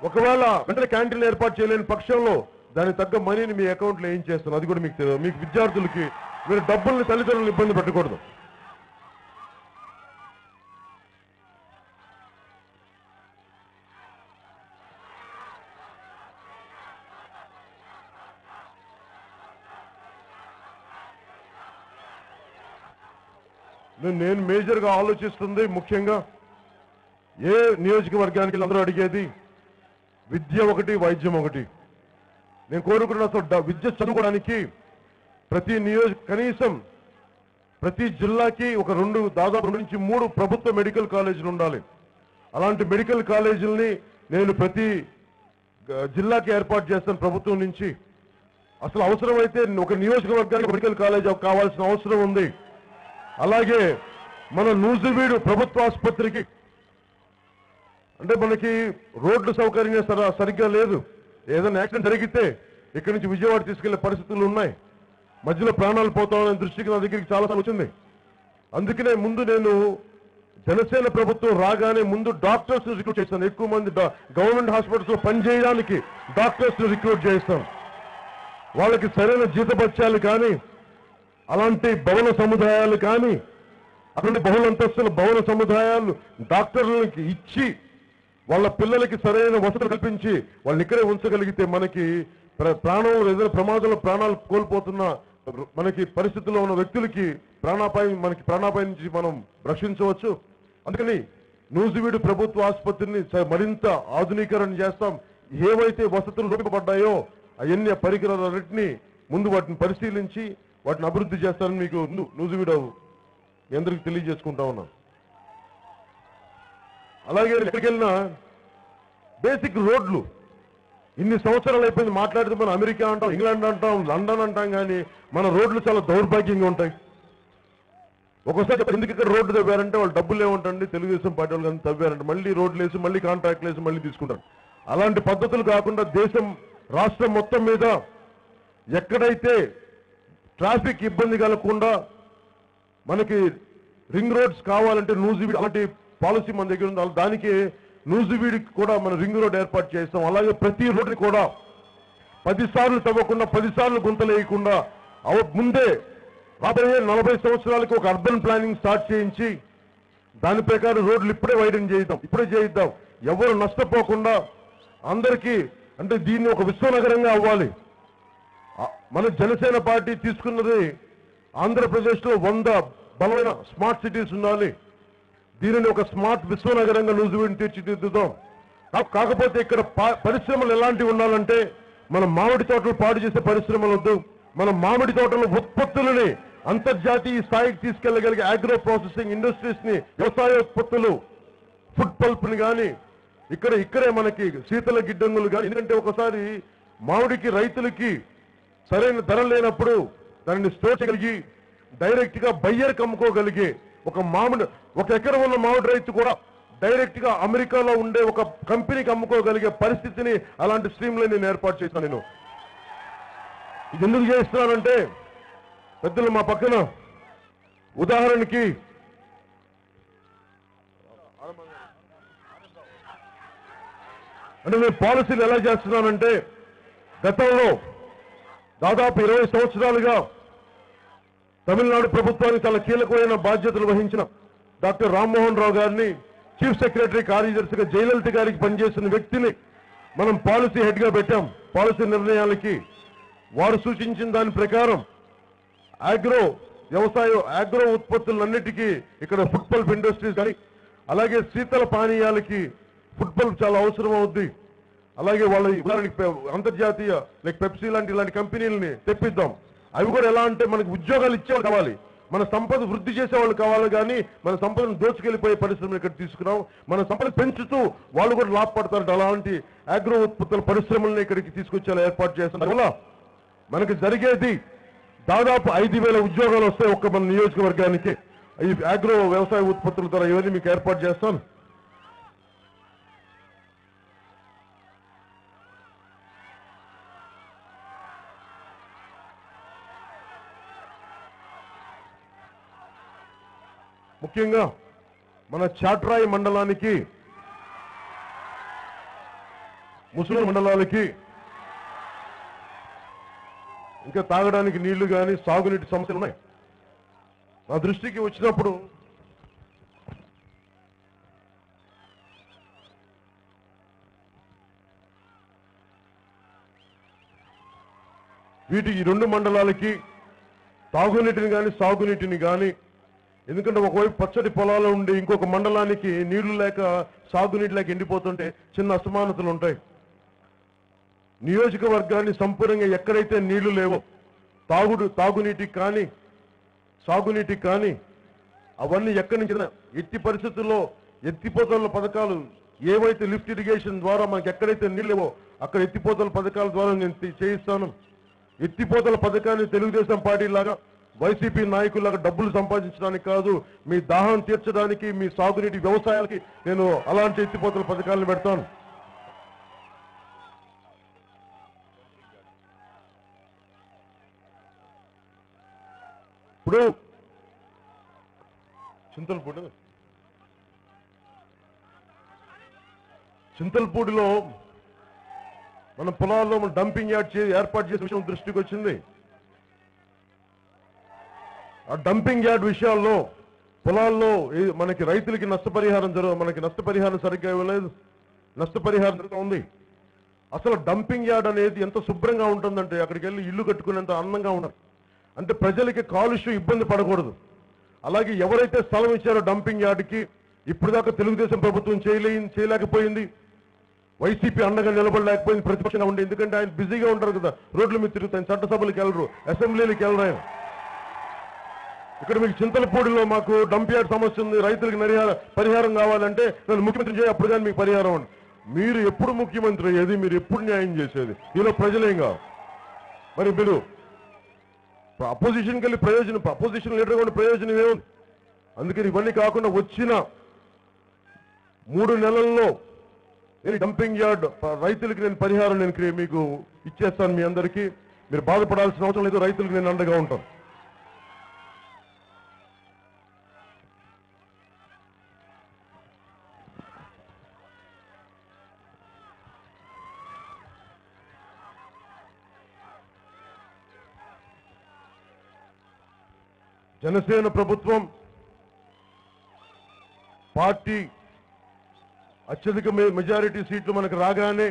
ఒకవేళ వెంటనే క్యాంటీన్లు ఏర్పాటు చేయలేని పక్షంలో దానికి తగ్గ మనీని మీ అకౌంట్లో ఏం చేస్తాను అది కూడా మీకు తెలియదు. మీకు విద్యార్థులకి మీరు డబ్బుల్ని తల్లిదండ్రులను ఇబ్బంది పెట్టకూడదు. నేను మేజర్గా ఆలోచిస్తుంది ముఖ్యంగా ఏ నియోజకవర్గానికి అందరూ అడిగేది విద్య ఒకటి, వైద్యం ఒకటి. నేను కోరుకున్న అసలు విద్య చదువుకోవడానికి కనీసం ప్రతి జిల్లాకి దాదాపు 2 నుంచి 3 ప్రభుత్వ మెడికల్ కాలేజీలు ఉండాలి. అలాంటి మెడికల్ కాలేజీలని నేను ప్రతి జిల్లాకి ఏర్పాటు చేస్తాను ప్రభుత్వం నుంచి. అసలు అవసరమైతే ఒక నియోజకవర్గానికి మెడికల్ కాలేజ్ కావాల్సిన అవసరం ఉంది. అలాగే మన నూజివీడు ప్రభుత్వ ఆసుపత్రికి అంటే మనకి రోడ్లు సౌకర్యంగా సరిగ్గా లేదు. ఏదైనా యాక్సిడెంట్ జరిగితే ఇక్కడి నుంచి విజయవాడ తీసుకెళ్లే పరిస్థితులు ఉన్నాయి. మధ్యలో ప్రాణాలు పోతామనే దృష్టికి నా దగ్గరికి చాలాసార్లు వచ్చింది. అందుకనే ముందు నేను జనసేన ప్రభుత్వం రాగానే ముందు డాక్టర్స్ రిక్రూట్ చేస్తాను. ఎక్కువ మంది గవర్నమెంట్ హాస్పిటల్స్ లో పనిచేయడానికి డాక్టర్స్ రిక్రూట్ చేస్తాం. వాళ్ళకి సరైన జీతభత్యాలు కానీ అలాంటి భవన సముదాయాలు కానీ అటువంటి బహుళంతస్తుల భవన సముదాయాలు డాక్టర్లకి ఇచ్చి వాళ్ళ పిల్లలకి సరైన వసతులు కల్పించి వాళ్ళని ఇక్కడే ఉంచగలిగితే మనకి ప్రాణంలో ఏదైనా ప్రమాదంలో ప్రాణాలు కోల్పోతున్న మనకి పరిస్థితుల్లో ఉన్న వ్యక్తులకి ప్రాణాపాయం నుంచి మనం రక్షించవచ్చు. అందుకని నూజివీడు ప్రభుత్వ ఆసుపత్రిని మరింత ఆధునీకరణ చేస్తాం. ఏవైతే వసతులు రూపపడ్డాయో అవన్నీ పరికరాలన్నింటినీ ముందు వాటిని పరిశీలించి వాటిని అభివృద్ధి చేస్తానని మీకు నూజివీడు మీ అందరికీ తెలియజేసుకుంటా ఉన్నాం. అలాగే ఎక్కడికి వెళ్ళినా బేసిక్ రోడ్లు ఇన్ని సంవత్సరాలు అయిపోయింది మాట్లాడితే మనం అమెరికా అంటాం, ఇంగ్లాండ్ అంటాం, లండన్ అంటాం, కానీ మన రోడ్లు చాలా దౌర్భాగ్యంగా ఉంటాయి. ఒక్కోసారి ఎందుకు ఇక్కడ రోడ్డు తవ్వారంటే వాళ్ళు డబ్బులు ఏముంటండి, తెలుగుదేశం పార్టీ వాళ్ళు కానీ తవ్వారంటే మళ్ళీ రోడ్లు వేసి మళ్ళీ కాంట్రాక్ట్లు వేసి మళ్ళీ తీసుకుంటారు. అలాంటి పద్ధతులు కాకుండా దేశం రాష్ట్రం మొత్తం మీద ఎక్కడైతే ట్రాఫిక్ ఇబ్బంది కలగకుండా మనకి రింగ్ రోడ్స్ కావాలంటే నూజివీడు అలాంటి పాలసీ మన దగ్గర ఉంది. దానికి నూజివీడికి కూడా మనం రింగ్ రోడ్ ఏర్పాటు చేస్తాం. అలాగే ప్రతి రోడ్డుని కూడా 10 సార్లు తవ్వకుండా 10 సార్లు గుంతలేయకుండా ముందే రాబోయే 40 సంవత్సరాలకి ఒక అర్బన్ ప్లానింగ్ స్టార్ట్ చేయించి దాని ప్రకారం రోడ్లు ఇప్పుడే వైడెన్ చేయిద్దాం. ఎవరు నష్టపోకుండా అందరికీ, అంటే దీన్ని ఒక విశ్వనగరంగా అవ్వాలి. మన జనసేన పార్టీ తీసుకున్నది ఆంధ్రప్రదేశ్లో 100 బలమైన స్మార్ట్ సిటీస్ ఉండాలి. దీనిని ఒక స్మార్ట్ విశ్వనగరంగా నూజివీడిని తీర్చిదిద్దుదాం. కాకపోతే ఇక్కడ పరిశ్రమలు ఎలాంటివి ఉండాలంటే మన మామిడి తోటలు పాడు చేసే పరిశ్రమలు వద్దు. మన మామిడి తోటల ఉత్పత్తులని అంతర్జాతీయ స్థాయికి తీసుకెళ్లగలిగే అగ్రో ప్రాసెసింగ్ ఇండస్ట్రీస్ ని, వ్యవసాయ ఉత్పత్తులు, ఫుడ్ పల్ప్ ని కానీ ఇక్కడే మనకి శీతల గిడ్డంగులు కానీ. ఎందుకంటే ఒకసారి మామిడికి రైతులకి సరైన ధర లేనప్పుడు దానిని స్టోర్ చేయగలిగి డైరెక్ట్ గా బయ్యర్కి అమ్ముకోగలిగే ఒక ఎకరం ఉన్న మామిడి రైతు కూడా డైరెక్ట్ గా అమెరికాలో ఉండే ఒక కంపెనీకి అమ్ముకోగలిగే పరిస్థితిని, అలాంటి స్ట్రీమ్ లైన్ నేను ఏర్పాటు చేస్తాను. నేను ఇది ఎందుకు చేస్తున్నానంటే పెద్దలు మా పక్కన ఉదాహరణకి అంటే నేను పాలసీలు ఎలా చేస్తున్నానంటే గతంలో దాదాపు 20 సంవత్సరాలుగా తమిళనాడు ప్రభుత్వానికి చాలా కీలకమైన బాధ్యతలు వహించిన డాక్టర్ రామ్మోహన్ రావు గారిని చీఫ్ సెక్రటరీ కార్యదర్శిగా జయలలిత గారికి పనిచేసిన వ్యక్తిని మనం పాలసీ హెడ్ గా పెట్టాం. పాలసీ నిర్ణయాలకి వారు సూచించిన దాని ప్రకారం అగ్రో ఉత్పత్తులన్నిటికీ ఇక్కడ ఫుడ్ పల్ప్ ఇండస్ట్రీస్ కానీ, అలాగే శీతల పానీయాలకి ఫుడ్ పల్ప్ చాలా అవసరం అవుద్ది. అలాగే వాళ్ళ ఉదాహరణకి అంతర్జాతీయ లైక్ పెప్సీ ఇలాంటి కంపెనీలని తెప్పిద్దాం. అవి కూడా ఎలా అంటే మనకి ఉద్యోగాలు ఇచ్చేవాళ్ళు కావాలి, మన సంపద వృద్ధి చేసేవాళ్ళు కావాలి, కానీ మన సంపదను దోచుకెళ్లిపోయే పరిశ్రమలు ఇక్కడ తీసుకురాం. మన సంపద పెంచుతూ వాళ్ళు కూడా లాభపడతారు. అలాంటి అగ్రో ఉత్పత్తుల పరిశ్రమలను ఇక్కడికి తీసుకొచ్చేలా ఏర్పాటు చేస్తున్నారు. వల్ల మనకి జరిగేది దాదాపు 5,000 ఉద్యోగాలు వస్తాయి ఒక్క మన నియోజకవర్గానికి. ఈ అగ్రో వ్యవసాయ ఉత్పత్తుల ద్వారా ఇవన్నీ మీకు ఏర్పాటు చేస్తాను. ముఖ్యంగా మన చాట్రాయి మండలానికి, ముసురు మండలాలకి ఇంకా తాగడానికి నీళ్లు కానీ సాగునీటి సమస్యలు ఉన్నాయి. నా దృష్టికి వచ్చినప్పుడు ఈ 2 మండలాలకి తాగునీటిని కానీ సాగునీటిని కానీ, ఎందుకంటే ఒకవైపు పచ్చటి పొలాలు ఉండి ఇంకొక మండలానికి నీళ్లు లేక సాగునీటి లేక ఎండిపోతుంటే చిన్న అసమానతలు ఉంటాయి. నియోజకవర్గాన్ని సంపూర్ణంగా ఎక్కడైతే నీళ్లు లేవో తాగునీటికి కానీ సాగునీటికి కానీ అవన్నీ ఎక్కడి నుంచి ఎట్టి పరిస్థితుల్లో ఎత్తిపోతల పథకాలు ఏవైతే లిఫ్ట్ ఇరిగేషన్ ద్వారా మనకి ఎక్కడైతే నీళ్ళు లేవో అక్కడ ఎత్తిపోతల పథకాల ద్వారా నేను చేయిస్తాను. ఎత్తిపోతల పథకాన్ని తెలుగుదేశం పార్టీ లాగా వైసీపీ నాయకులాగా డబ్బులు సంపాదించడానికి కాదు, మీ దాహం తీర్చడానికి, మీ సాగునీటి వ్యవసాయాలకి నేను అలాంటి ఎత్తిపోతల పథకాలను పెడతాను. ఇప్పుడు చింతలపూడిలో మన పొలాల్లో మనం డంపింగ్ యార్డ్ ఏర్పాటు చేసే విషయం దృష్టికి వచ్చింది. ఆ డంపింగ్ యార్డ్ విషయాల్లో పొలాల్లో మనకి రైతులకి మనకి నష్టపరిహారం సరిగ్గా ఇవ్వలేదు, నష్టపరిహారం ఉంది. అసలు డంపింగ్ యార్డ్ అనేది ఎంత శుభ్రంగా ఉంటుందంటే అక్కడికి వెళ్ళి ఇల్లు కట్టుకునేంత అందంగా ఉండదు. అంటే ప్రజలకి కాలుష్యం ఇబ్బంది పడకూడదు. అలాగే ఎవరైతే స్థలం ఇచ్చారో డంపింగ్ యార్డ్కి ఇప్పుడు దాకా తెలుగుదేశం ప్రభుత్వం చేయలేకపోయింది, వైసీపీ అండగా నిలబడలేకపోయింది, ప్రతిపక్షంగా ఉండే. ఎందుకంటే ఆయన బిజీగా ఉంటారు కదా, రోడ్ల మీద తిరుగుతాయి, చట్టసభలకు వెళ్ళరు, అసెంబ్లీలకు వెళ్ళరు. ఆయన ఇక్కడ మీకు చింతలపూడిలో మాకు డంప్ యార్డ్ సమస్య ఉంది, రైతులకు పరిహారం కావాలంటే నన్ను ముఖ్యమంత్రి చేయ అప్పుడు కానీ మీకు పరిహారం ఉంది. మీరు ఎప్పుడు ముఖ్యమంత్రి అయ్యేది, మీరు ఎప్పుడు న్యాయం చేసేది? మీలో ప్రజలేం కావు. మరి మీరు అపోజిషన్కి వెళ్ళి అపోజిషన్ లీడర్ కూడా ప్రయోజనం ఏముంది? అందుకని ఇవన్నీ కాకుండా వచ్చిన 3 నెలల్లో నేను డంపింగ్ యార్డ్ రైతులకి నేను పరిహారం నేను మీకు ఇచ్చేస్తాను. మీ అందరికీ మీరు బాధపడాల్సిన అవసరం లేదు, రైతులకు నేను అండగా ఉంటాను. జనసేన ప్రభుత్వం పార్టీ అత్యధిక మెజారిటీ సీట్లు మనకు రాగానే,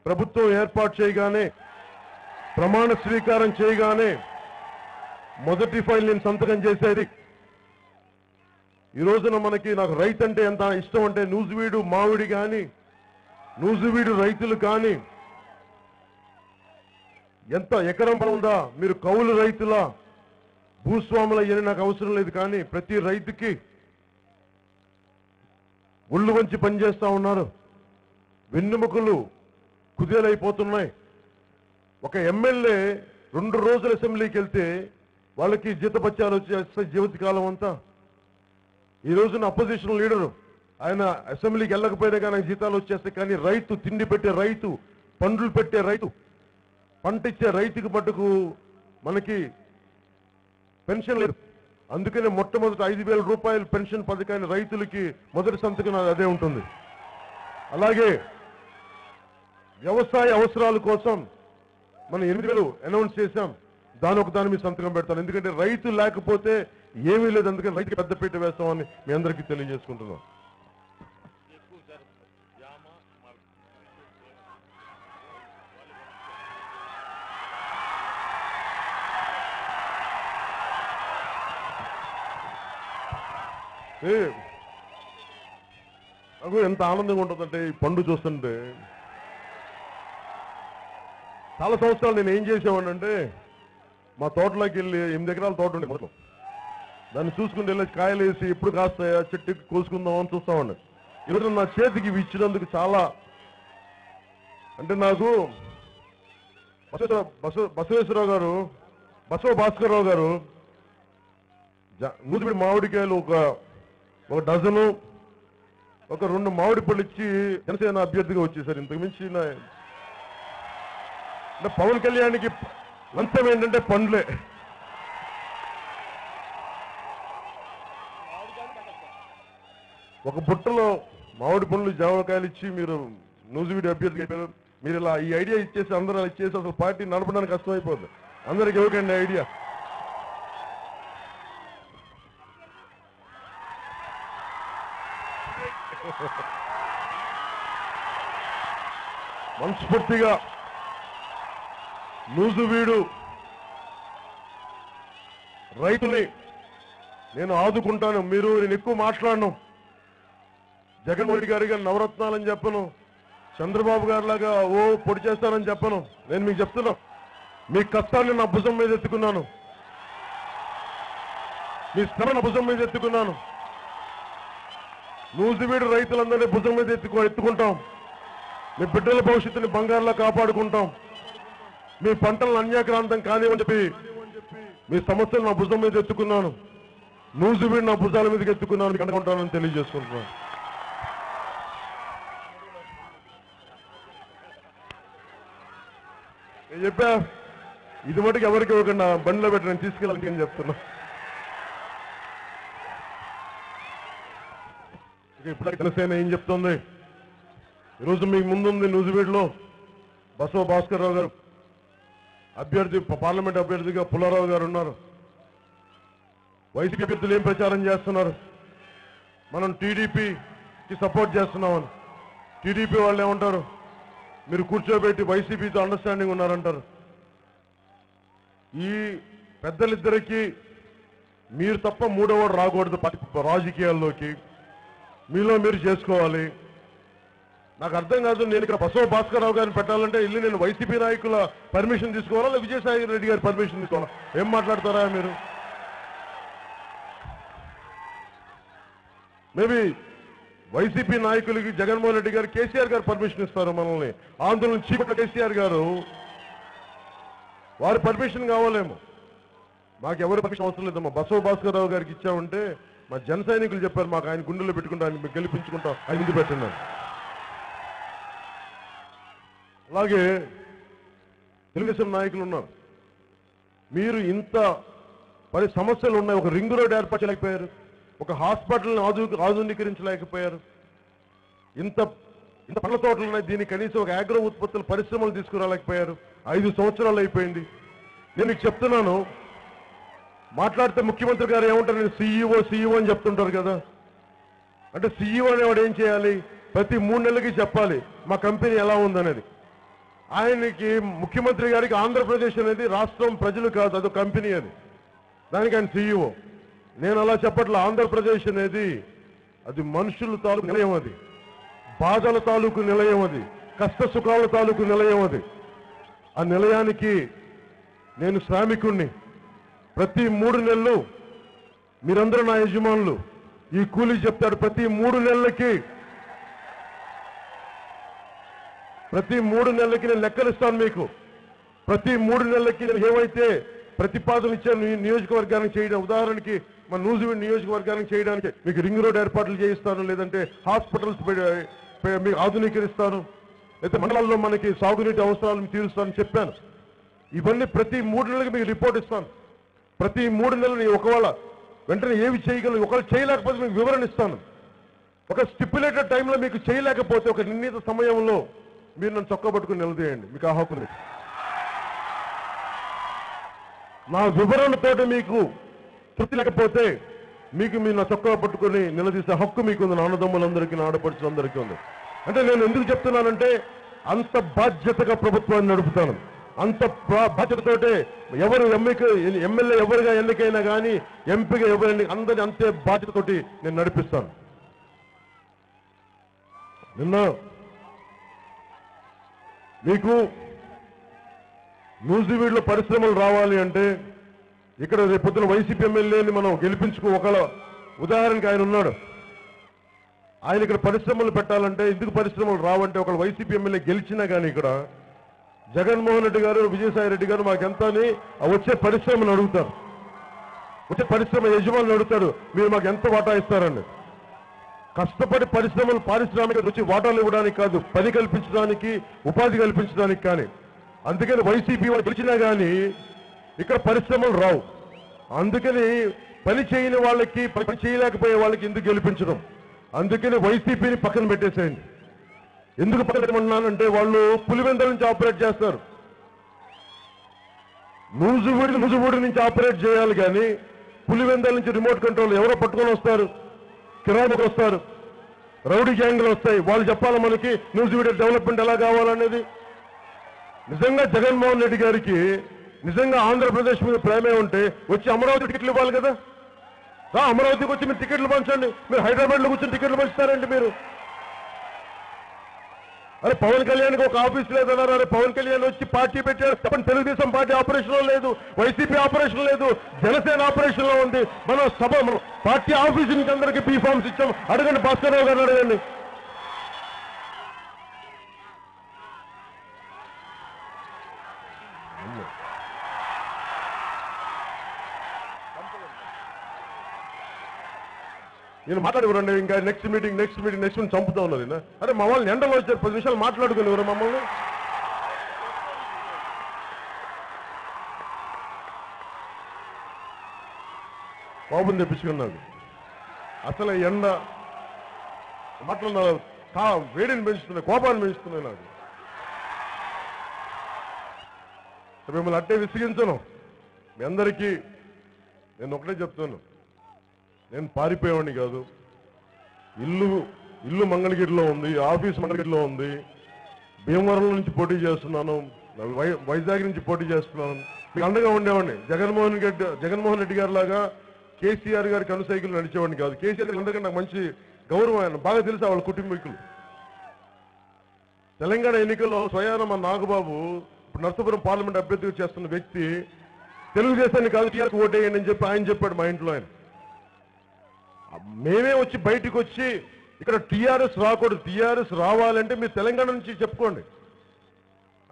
ప్రభుత్వం ఏర్పాటు చేయగానే, ప్రమాణ స్వీకారం చేయగానే మొదటి ఫైల్ నేను సంతకం చేసేది. ఈ రోజున నాకు రైతు అంటే ఎంత ఇష్టం అంటే, నూజివీడు మామిడి కానీ, నూజివీడు రైతులు కానీ ఎంత ఎకరం ఉందా, మీరు కౌలు రైతుల భూస్వాముల అని నాకు అవసరం లేదు. కానీ ప్రతి రైతుకి ఒళ్ళు వంచి పనిచేస్తా ఉన్నారు, వెన్నెముకలు కుదేలైపోతున్నాయి. ఒక ఎమ్మెల్యే 2 రోజులు అసెంబ్లీకి వెళ్తే వాళ్ళకి జీతపత్యాలు వచ్చేస్తాయి జీవితకాలం అంతా. ఈ రోజున అపోజిషన్ లీడరు ఆయన అసెంబ్లీకి వెళ్ళకపోయినా కానీ జీతాలు వచ్చేస్తాయి. కానీ రైతు, తిండి పెట్టే రైతు, పండ్లు పెట్టే రైతు, పంట ఇచ్చే రైతుకి మటుకు మనకి పెన్షన్ లేదు. అందుకనే మొట్టమొదటి 5,000 రూపాయల పెన్షన్ పథకాన్ని రైతులకి మొదటి సంతకం అదే ఉంటుంది. అలాగే వ్యవసాయ అవసరాల కోసం మనం 8,000 అనౌన్స్ చేశాం, దాని మీద సంతకం పెడతాను. ఎందుకంటే రైతు లేకపోతే ఏమీ లేదు. అందుకని రైతుకి పెద్దపీట వేస్తామని మీ అందరికీ తెలియజేసుకుంటున్నాం. నాకు ఎంత ఆనందంగా ఉంటుందంటే ఈ పండు చూస్తుంటే. చాలా సంవత్సరాలు నేను ఏం చేసేవాడినంటే, మా తోటలోకి వెళ్ళి 8 ఎకరాల తోట ఉండే మొత్తం, దాన్ని చూసుకుంటూ వెళ్ళి కాయలు వేసి ఎప్పుడు కాస్తాయా చెట్టుకి కోసుకుందాం అని చూస్తామండి. ఈరోజు నా చేతికి ఇవి ఇచ్చినందుకు చాలా, అంటే నాకు బసవేశ్వరరావు గారు, బసవ భాస్కర్రావు గారు నూజివీడు మామిడికాయలు ఒక డజను, ఒక 2 మామిడి పళ్ళు ఇచ్చి జనసేన అభ్యర్థిగా వచ్చేసారు. ఇంతకు మించి పవన్ కళ్యాణ్కి లంచం ఏంటంటే పండ్లే. ఒక బుట్టలో మామిడి పండ్లు, జామకాయలు ఇచ్చి మీరు నూజివీడు అభ్యర్థిగా అయిపోయారు. మీరు ఇలా ఈ ఐడియా ఇచ్చేసి అందరూ ఇచ్చేసి అసలు పార్టీ నడపడానికి కష్టమైపోతుంది. అందరికి ఇవ్వకండి ఐడియా. మనస్ఫూర్తిగా నూజివీడు రైతుని నేను ఆదుకుంటాను. నేను ఎక్కువ మాట్లాడను. జగన్మోహన్ రెడ్డి గారిగా నవరత్నాలని చెప్పను, చంద్రబాబు గారిలాగా పొడి చేస్తానని చెప్పను. నేను మీకు చెప్తున్నా, మీ కష్టాన్ని నా భుజం మీద ఎత్తుకున్నాను, మీ శ్రమ నా భుజం మీద ఎత్తుకున్నాను. నూజివీడు రైతులందరినీ భుజం మీద ఎత్తుకుంటాం. మీ బిడ్డల భవిష్యత్తుని బంగారులా కాపాడుకుంటాం. మీ పంటలను అన్యాక్రాంతం కానివని చెప్పి మీ సమస్యలు నా భుజం మీద ఎత్తుకున్నాను. నూజివీడు నా భుజాల మీదకి ఎత్తుకున్నాను, మీకు అనుకుంటానని తెలియజేసుకుంటున్నాను. నేను చెప్పా, ఇది మటుకు ఎవరికి ఇవ్వకుండా బండిలో పెట్టి నేను తీసుకెళ్ళాలని చెప్తున్నా. ఇప్పుడు జనసేన ఏం చెప్తుంది? ఈరోజు మీకు ముందుంది నూజివీడులో బసవ భాస్కర్రావు గారు అభ్యర్థి, పార్లమెంట్ అభ్యర్థిగా పుల్లారావు గారు ఉన్నారు. వైసీపీ అభ్యర్థులు ఏం ప్రచారం చేస్తున్నారు? మనం టీడీపీకి సపోర్ట్ చేస్తున్నామని. టీడీపీ వాళ్ళు ఏమంటారు? మీరు కూర్చోబెట్టి వైసీపీతో అండర్స్టాండింగ్ ఉన్నారంటారు. ఈ పెద్దలిద్దరికీ మీరు తప్ప మూడోవాడు రాకూడదు రాజకీయాల్లోకి. మీలో మీరు చేసుకోవాలి. నాకు అర్థం కాదు, నేను ఇక్కడ బసవ భాస్కర్రావు గారిని పెట్టాలంటే ఇల్లు నేను వైసీపీ నాయకుల పర్మిషన్ తీసుకోవాలా, లేదా విజయసాయి రెడ్డి గారి పర్మిషన్ తీసుకోవాలా? ఏం మాట్లాడతారా మీరు? మేబీ వైసీపీ నాయకులకి జగన్మోహన్ రెడ్డి గారు కేసీఆర్ గారు పర్మిషన్ ఇస్తారు మనల్ని ఆందోళన చీపట్ల కేసీఆర్ గారు వారి పర్మిషన్ కావాలేమో మాకు ఎవరి పర్మిషన్ అవసరం లేదమ్మా బసవ భాస్కర్ రావు గారికి ఇచ్చామంటే మా జన సైనికులు చెప్పారు మాకు ఆయన గుండెల్లో పెట్టుకుంటా ఆయన గెలిపించుకుంటాం ఆయన ముందు పెట్టండి అలాగే తెలుగుదేశం నాయకులు ఉన్నారు మీరు ఇంత సమస్యలు ఉన్నాయి ఒక రింగ్ రోడ్ ఏర్పాటు చేయలేకపోయారు ఒక హాస్పిటల్ని ఆధునీకరించలేకపోయారు ఇంత పండ్ల తోటలు ఉన్నాయి దీనికి కనీసం ఒక అగ్రో ఉత్పత్తుల పరిశ్రమలు తీసుకురాలేకపోయారు 5 సంవత్సరాలు అయిపోయింది నేను మీకు చెప్తున్నాను మాట్లాడితే ముఖ్యమంత్రి గారు ఏమంటారు నేను సీఈఓ అని చెప్తుంటారు కదా అంటే సీఈఓ అనేవాడు ఏం చేయాలి ప్రతి 3 నెలలకి చెప్పాలి మా కంపెనీ ఎలా ఉందనేది ఆయనకి ముఖ్యమంత్రి గారికి ఆంధ్రప్రదేశ్ అనేది రాష్ట్రం ప్రజలు కాదు అదో కంపెనీ అది దానికి ఆయన సీఈఓ నేను అలా చెప్పట్లే ఆంధ్రప్రదేశ్ అనేది అది మనుషుల తాలూకు నిలయం అది బాధల తాలూకు నిలయం అది కష్ట సుఖాల తాలూకు నిలయం అది ఆ నిలయానికి నేను శ్రామికుణ్ణి ప్రతి 3 నెలలు మీరందరూ నా యజమానులు ఈ కూలీ చెప్తాడు ప్రతి 3 నెలలకి నేను లెక్కలిస్తాను మీకు ప్రతి 3 నెలలకి నేను ఏవైతే ప్రతిపాదన ఇచ్చాను నియోజకవర్గానికి చేయడం ఉదాహరణకి మన నూజివీడు నియోజకవర్గానికి చేయడానికి మీకు రింగ్ రోడ్ ఏర్పాట్లు చేయిస్తాను లేదంటే హాస్పిటల్స్ మీకు ఆధునీకరిస్తాను లేకపోతే మండలాల్లో మనకి సాగునీటి అవసరాలను తీరుస్తానని చెప్పాను ఇవన్నీ ప్రతి 3 నెలలకి మీకు రిపోర్ట్ ఇస్తాను ప్రతి 3 నెలలు ఒకవేళ వెంటనే ఏవి చేయగలను ఒకవేళ చేయలేకపోతే మీకు వివరణ ఇస్తాను ఒక స్టిప్యులేటెడ్ టైంలో మీకు చేయలేకపోతే ఒక నిర్ణీత సమయంలో మీరు నన్ను చొక్కా పట్టుకుని నిలదీయండి మీకు ఆ హక్కు నా వివరణతోటి మీకు తృప్తి లేకపోతే మీరు నా చొక్కా పట్టుకుని నిలదీసే హక్కు మీకు ఉంది నా అన్నదమ్ములందరికీ నా ఆడపడుచులందరికీ ఉంది అంటే నేను ఎందుకు చెప్తున్నానంటే అంత బాధ్యతగా ప్రభుత్వాన్ని నడుపుతాను అంత బాధ్యతతోటే ఎవరు ఎమ్మెల్యే ఎవరుగా ఎన్నికైనా కానీ ఎంపీగా ఎవరు అందరినీ అంతే బాధ్యతతోటి నేను నడిపిస్తాను నిన్న మీకు నూజివీడులో పరిశ్రమలు రావాలి అంటే ఇక్కడ రేపొద్దున వైసీపీ ఎమ్మెల్యేని మనం ఒకళ్ళ ఉదాహరణకి ఆయన ఉన్నాడు ఆయన ఇక్కడ పరిశ్రమలు పెట్టాలంటే ఎందుకు పరిశ్రమలు రావంటే ఒకళ్ళు వైసీపీ ఎమ్మెల్యే గెలిచినా కానీ ఇక్కడ జగన్మోహన్ రెడ్డి గారు విజయసాయి రెడ్డి గారు మాకెంత అని వచ్చే పరిశ్రమను అడుగుతారు వచ్చే పరిశ్రమ యజమానులు అడుగుతారు మీరు మాకు ఎంత వాటా ఇస్తారండి కష్టపడి పరిశ్రమలు పారిశ్రామిక వచ్చి వాటాలు ఇవ్వడానికి కాదు పని కల్పించడానికి ఉపాధి కల్పించడానికి కానీ అందుకని వైసీపీ వాళ్ళు గెలిచినా కానీ ఇక్కడ పరిశ్రమలు రావు అందుకని పని చేయని వాళ్ళకి పని చేయలేకపోయే వాళ్ళకి ఎందుకు గెలిపించడం అందుకని వైసీపీని పక్కన పెట్టేసేయండి ఎందుకు పక్కన పెట్టమన్నానంటే వాళ్ళు పులివెందుల నుంచి ఆపరేట్ చేస్తారు నూజివీడు నుంచి ఆపరేట్ చేయాలి కానీ పులివెందుల నుంచి రిమోట్ కంట్రోల్ ఎవరో పట్టుకొని వస్తారు కిరాయికి వస్తారు రౌడీ గ్యాంగ్లు వస్తాయి వాళ్ళు చెప్పాలి మనకి నూజివీడు డెవలప్మెంట్ ఎలా కావాలనేది నిజంగా జగన్మోహన్ రెడ్డి గారికి నిజంగా ఆంధ్రప్రదేశ్ మీద ప్రేమే ఉంటే వచ్చి అమరావతి టికెట్లు ఇవ్వాలి కదా అమరావతికి వచ్చి మీరు టికెట్లు పంచండి మీరు హైదరాబాద్లో కూర్చొని టికెట్లు పంచుతారండి మీరు అరే పవన్ కళ్యాణ్కి ఒక ఆఫీస్ లేదన్నారు అరే పవన్ కళ్యాణ్ వచ్చి పార్టీ పెట్టారు చెప్పండి తెలుగుదేశం పార్టీ ఆపరేషన్లో లేదు వైసీపీ ఆపరేషన్ లేదు జనసేన ఆపరేషన్లో ఉంది మన పార్టీ ఆఫీస్ నుంచి అందరికీ పీ ఫార్మ్స్ ఇచ్చాం అడగండి భాస్కర్ రావు గారిని అడగండి నేను మాట్లాడుకోరండి ఇంకా నెక్స్ట్ మీటింగ్ చంపుతా ఉన్నది అరే మా వాళ్ళని ఎండలో వచ్చారు 10 నిమిషాలు మాట్లాడుకునేవారు మమ్మల్ని కోపం తెప్పించుకున్నాడు అసలు ఎండ మాట్లాడిన వేడిని పెంచుతున్నాయి కోపాన్ని పెంచుతున్నాయి నాకు మిమ్మల్ని అట్టే విసిగించను మీ అందరికీ నేను ఒకటే చెప్తాను నేను పారిపోయేవాడిని కాదు ఇల్లు మంగళగిరిలో ఉంది ఆఫీస్ మంగళగిరిలో ఉంది భీమవరం నుంచి పోటీ చేస్తున్నాను వైజాగ్ నుంచి పోటీ చేస్తున్నాను మీకు అండగా ఉండేవాడిని జగన్మోహన్ రెడ్డి గారి లాగా కేసీఆర్ గారికి అనుసైకులు నడిచేవాడిని కాదు కేసీఆర్ గారి అందరికీ నాకు మంచి గౌరవం ఆయన బాగా తెలుసు వాళ్ళ కుటుంబీకులు తెలంగాణ ఎన్నికల్లో స్వయాన మా నాగబాబు ఇప్పుడు నర్సాపురం పార్లమెంట్ అభ్యర్థిగా చేస్తున్న వ్యక్తి తెలుగుదేశాన్ని కాదు టీఆర్కి ఓటేయండి అని చెప్పి ఆయన చెప్పాడు మా ఇంట్లో ఆయన మేమే వచ్చి బయటకు వచ్చి ఇక్కడ టీఆర్ఎస్ రాకూడదు, టీఆర్ఎస్ రావాలంటే మీరు తెలంగాణ నుంచి చెప్పుకోండి.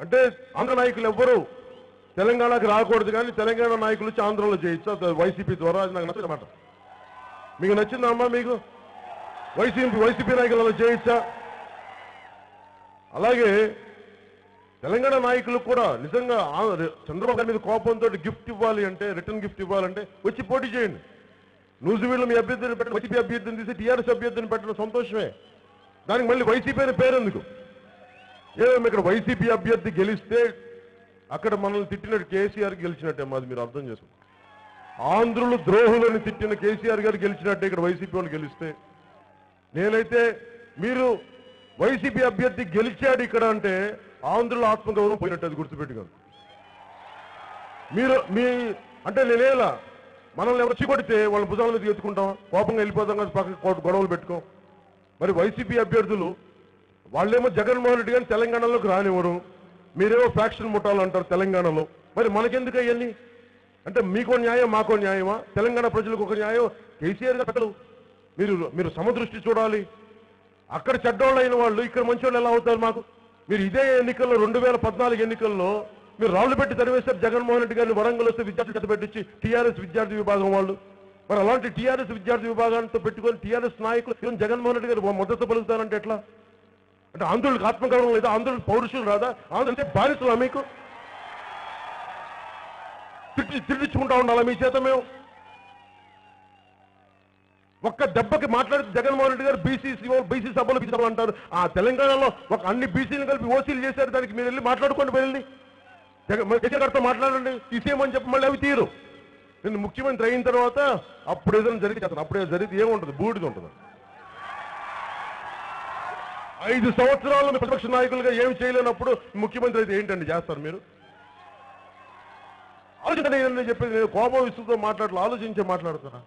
అంటే ఆంధ్ర నాయకులు ఎవ్వరూ తెలంగాణకి రాకూడదు, కానీ తెలంగాణ నాయకులు వచ్చి ఆంధ్రలో చేయొచ్చు వైసీపీ ద్వారా. అది నాకు నచ్చదన్నమాట. మీకు నచ్చిందా అమ్మా? మీకు వైసీపీ నాయకులు అలా చేయొచ్చా? అలాగే తెలంగాణ నాయకులు కూడా నిజంగా చంద్రబాబు గారి మీద కోపంతో గిఫ్ట్ ఇవ్వాలి అంటే, రిటర్న్ గిఫ్ట్ ఇవ్వాలంటే వచ్చి పోటీ చేయండి. నూజివీడులో మీ అభ్యర్థిని పెట్టడం, వైసీపీ అభ్యర్థిని తీసి టీఆర్ఎస్ అభ్యర్థిని పెట్టడం సంతోషమే. దానికి మళ్ళీ వైసీపీ అనే పేరు ఎందుకు? ఏమేమి ఇక్కడ వైసీపీ అభ్యర్థి గెలిస్తే అక్కడ మనల్ని తిట్టినట్టు కేసీఆర్ గెలిచినట్టే మాది, మీరు అర్థం చేసుకోండి. ఆంధ్రులు ద్రోహులని తిట్టిన కేసీఆర్ గారు గెలిచినట్టే ఇక్కడ వైసీపీ వాళ్ళు గెలిస్తే. నేనైతే మీరు వైసీపీ అభ్యర్థి గెలిచాడు ఇక్కడ అంటే ఆంధ్రుల ఆత్మగౌరవం పోయినట్టు, అది గుర్తుపెట్టుకోండి. అంటే నేనేలా మనల్ని ఎవరు చికొడితే వాళ్ళ భుజాల మీద ఎత్తుకుంటాం, కోపంగా వెళ్ళిపోతాం కదా, పక్కన గొడవలు పెట్టుకోం. మరి వైసీపీ అభ్యర్థులు వాళ్ళేమో జగన్మోహన్ రెడ్డి గారిని తెలంగాణలోకి రానివ్వరు, మీరేమో ఫ్యాక్షన్ ముట్టాలంటారు తెలంగాణలో. మరి మనకెందుకు అవన్నీ? అంటే మీకో న్యాయం మాకో న్యాయమా? తెలంగాణ ప్రజలకు ఒక న్యాయం కేసీఆర్ గారు. మీరు సమదృష్టి చూడాలి. అక్కడ చెడ్డోళ్ళు అయిన వాళ్ళు ఇక్కడ మంచోళ్ళు ఎలా అవుతారు మాకు? మీరు ఇదే ఎన్నికల్లో 2014 ఎన్నికల్లో మీరు రాళ్లు పెట్టి తరివేశారు జగన్మోహన్ రెడ్డి గారిని. వరంగల్ వస్తే విద్యార్థి చేత పెట్టించి టీఆర్ఎస్ విద్యార్థి విభాగం వాళ్ళు. మరి అలాంటి టీఆర్ఎస్ విద్యార్థి విభాగాలతో పెట్టుకొని టీఆర్ఎస్ నాయకులు జగన్మోహన్ రెడ్డి గారు మద్దతు పలుకుతారంటే ఎట్లా? అంటే ఆంధ్రులకు ఆత్మగౌరవం లేదా? ఆంధ్రులకు పౌరుషులు రాదా? ఆంధ్రులు అంటే బానిసలా మీకు? తిట్టించుకుంటా ఉండాలా మీ చేత? మేము ఒక్క దెబ్బకి మాట్లాడితే జగన్మోహన్ రెడ్డి గారు బీసీ సభలు అంటారు. ఆ తెలంగాణలో ఒక అన్ని బీసీలు కలిపి ఓసీలు చేశారు. దానికి మీరు వెళ్ళి మాట్లాడుకోండి, వెళ్ళి కేసీఆర్ గారితో మాట్లాడండి, తీసేయమని చెప్పి మళ్ళీ అవి తీరు. నేను ముఖ్యమంత్రి అయిన తర్వాత అప్పుడు ఏదైనా జరిగి చేస్తాను. అప్పుడే జరిగితే ఏముంటుంది? బూడిద ఉంటుంది. 5 సంవత్సరాలు ప్రతిపక్ష నాయకులుగా ఏమి చేయలేనప్పుడు ముఖ్యమంత్రి అయితే ఏంటండి చేస్తారు మీరు? ఆలోచించండి. చెప్పేది నేను కోపం విసుగుతో మాట్లాడాలి, ఆలోచించే మాట్లాడుతున్నా.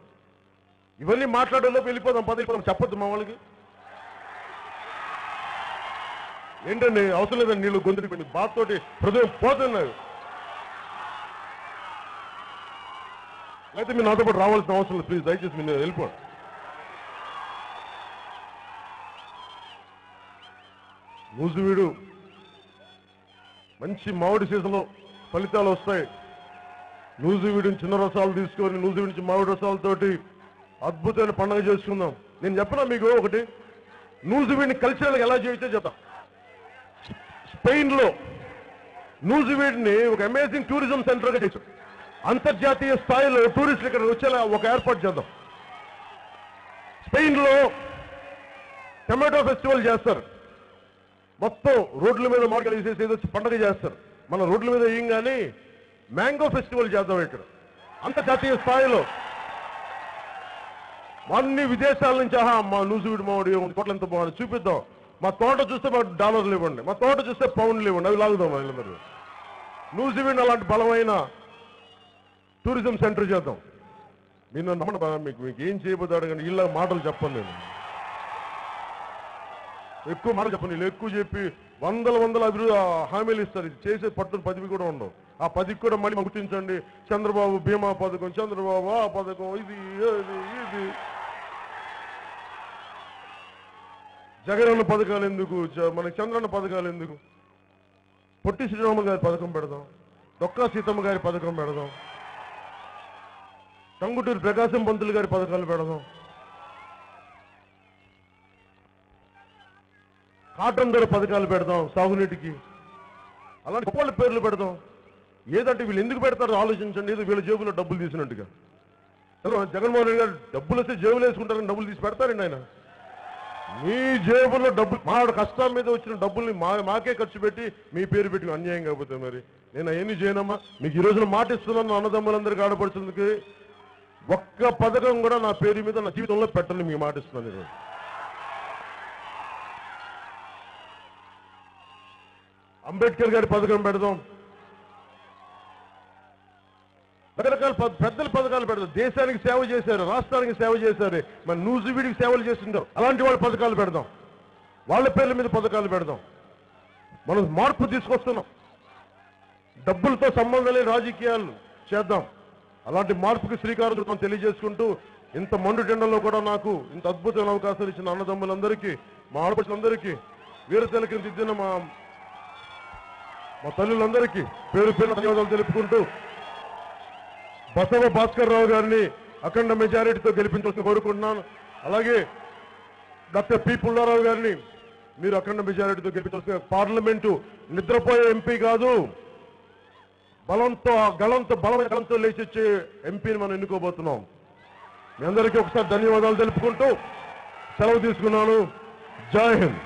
ఇవన్నీ మాట్లాడేలోపు వెళ్ళిపోదాం, పదిపోదాం, చెప్పొద్దు మా వాళ్ళకి. ఏంటండి అవసరం లేదండి, నీళ్ళు గొంతుడిపోయింది, బాధతోటి హృదయం పోతున్నారు. అయితే మీరు నాతో పాటు రావాల్సిన అవసరం లేదు, ప్లీజ్ దయచేసి మీరు వెళ్ళిపోండి. నూజివీడు మంచి మామిడి సీజన్లో ఫలితాలు వస్తాయి. నూజివీడిని చిన్న రసాలు తీసుకొని నూజివీడి నుంచి మామిడి రసాలతోటి అద్భుతమైన పండుగ చేసుకుందాం. నేను చెప్పనా మీకు ఒకటి, నూజివీడిని కల్చరల్గా ఎలా చేయొచ్చో చెప్తా. స్పెయిన్లో నూజివీడిని ఒక అమేజింగ్ టూరిజం సెంటర్గా చేశాం. అంతర్జాతీయ స్థాయిలో టూరిస్టులు ఇక్కడ వచ్చేలా ఒక ఏర్పాటు చేద్దాం. స్పెయిన్లో టమాటో ఫెస్టివల్ చేస్తారు. మొత్తం రోడ్ల మీద మార్కెట్ వేసేసి ఏదో పండుగ చేస్తారు. మన రోడ్ల మీద ఏం కానీ మ్యాంగో ఫెస్టివల్ చేద్దాం ఇక్కడ అంతర్జాతీయ స్థాయిలో. అన్ని విదేశాల నుంచి మా నూజివీడు మామిడి తోటలు ఎంత బాగుంది చూపిద్దాం. మా తోట చూస్తే మాకు డాలర్లు ఇవ్వండి, మా తోట చూస్తే పౌండ్లు ఇవ్వండి, అవి లాగుదాం. వీళ్ళందరూ నూజివీడు అలాంటి బలమైన టూరిజం సెంటర్ చేద్దాం. మీరు నమ్మడం మీకు ఏం చేయబోతాడు కానీ ఇలా మాటలు చెప్పను నేను, ఎక్కువ మాటలు చెప్పను. వీళ్ళు ఎక్కువ చెప్పి వందల అభివృద్ధి హామీలు ఇస్తారు. ఇది చేసే పట్టున 10 కూడా ఉండవు. ఆ 10 కూడా మళ్ళీ గుర్తించండి. చంద్రబాబు బీమా పథకం, చంద్రబాబు ఆ పథకం, ఇది జగనన్న పథకాలు ఎందుకు, మనకి చంద్రన్న పథకాలు ఎందుకు? పొట్టి శ్రీరామ గారి పథకం పెడదాం, డొక్కా సీతమ్మ గారి పథకం పెడదాం, టంగుటూరి ప్రకాశం పంతులు గారి పథకాలు పెడదాం, కాటన్ ధర పథకాలు పెడదాం సాగునీటికి. అలాంటి గొప్ప పేర్లు పెడదాం. ఏదంటే వీళ్ళు ఎందుకు పెడతారో ఆలోచించండి. ఏదో వీళ్ళ జేబులో డబ్బులు తీసినట్టుగా. జగన్మోహన్ రెడ్డి గారు డబ్బులు వస్తే జేబులు వేసుకుంటారని డబ్బులు తీసి పెడతారండి ఆయన. మీ జేబులో డబ్బులు, మా కష్టం మీద వచ్చిన డబ్బుల్ని మాకే ఖర్చు పెట్టి మీ పేరు పెట్టి అన్యాయం కాకపోతే మరి నేను అవన్నీ చేయనమ్మా. మీకు ఈ రోజున మాట ఇస్తున్నాను, అన్నదమ్ములందరికీ ఆడపడుతుందికి ఒక్క పథకం కూడా నా పేరు మీద నా జీవితంలో పెట్టని మీకు మాట ఇస్తున్నాను. ఈరోజు అంబేద్కర్ గారి పథకం పెడదాం, రకరకాల పెద్దల పథకాలు పెడతారు. దేశానికి సేవ చేశారు, రాష్ట్రానికి సేవ చేశారు, మరి నూజివీడికి సేవలు చేస్తుంటారు. అలాంటి వాళ్ళ పథకాలు పెడదాం, వాళ్ళ పేర్ల మీద పథకాలు పెడదాం. మనం మార్పు తీసుకొస్తున్నాం. డబ్బులతో సంబంధం లేని రాజకీయాలు చేద్దాం. అలాంటి మార్పుకి శ్రీకారం చుట్టం తెలియజేసుకుంటూ ఇంత మండు టెండల్లో కూడా నాకు ఇంత అద్భుతమైన అవకాశాలు ఇచ్చిన అన్నదమ్ములందరికీ, మా ఆడపడులందరికీ, వీరశైలకి దిద్దిన మా తల్లులందరికీ పేరు పేరు ధన్యవాదాలు తెలుపుకుంటూ బసవ భాస్కర్ రావు గారిని అఖండ మెజారిటీతో గెలిపించాల్సి కోరుకుంటున్నాను. అలాగే డాక్టర్ పి పుల్లారావు గారిని మీరు అఖండ మెజారిటీతో గెలిపించాల్సిన. పార్లమెంటు నిద్రపోయే ఎంపీ కాదు, బలంతో బలమైన గళంతో లేచొచ్చే ఎంపీని మనం ఎన్నుకోబోతున్నాం. మీ అందరికీ ఒకసారి ధన్యవాదాలు తెలుపుకుంటూ సెలవు తీసుకున్నాను. జై హింద్.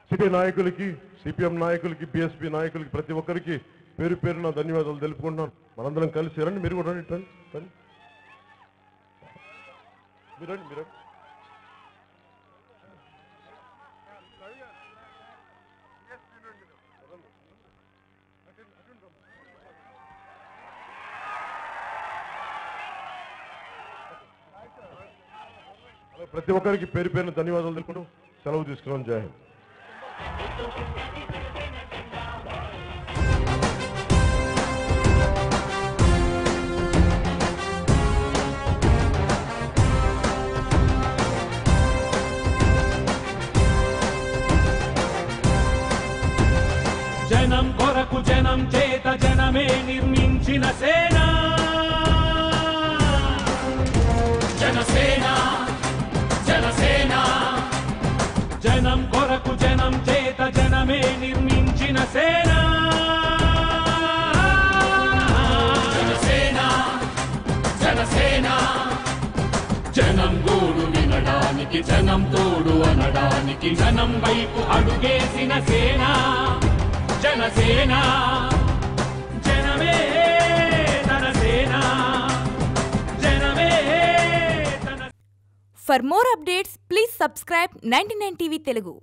సిపిఐ నాయకులకి, సిపిఎం నాయకులకి, బిఎస్పీ నాయకులకి, ప్రతి ఒక్కరికి పేరు పేరున ధన్యవాదాలు తెలుపుకుంటున్నాను. మనందరం కలిసి రండి. మీరు కూడా రండి. రండి మీరు రండి. ప్రతి ఒక్కరికి పేరు పేరున ధన్యవాదాలు తెలుపుకుంటూ సెలవు తీసుకున్నాం. జై హింద్. జనం కొరకు జనం చేత జనమే నిర్మించిన సేన జనసేన జనసేన జనం కొరకు జనం చేత జనమే నిర్మించిన సేన జనసేన జనసేన జనం గోడు వినడానికి, జనం తోడు అనడానికి, జనం వైపు అడుగేసిన సేన జనసేన. జనమే తన సేన, జనమే తన. For more updates, please subscribe 99 TV Telugu.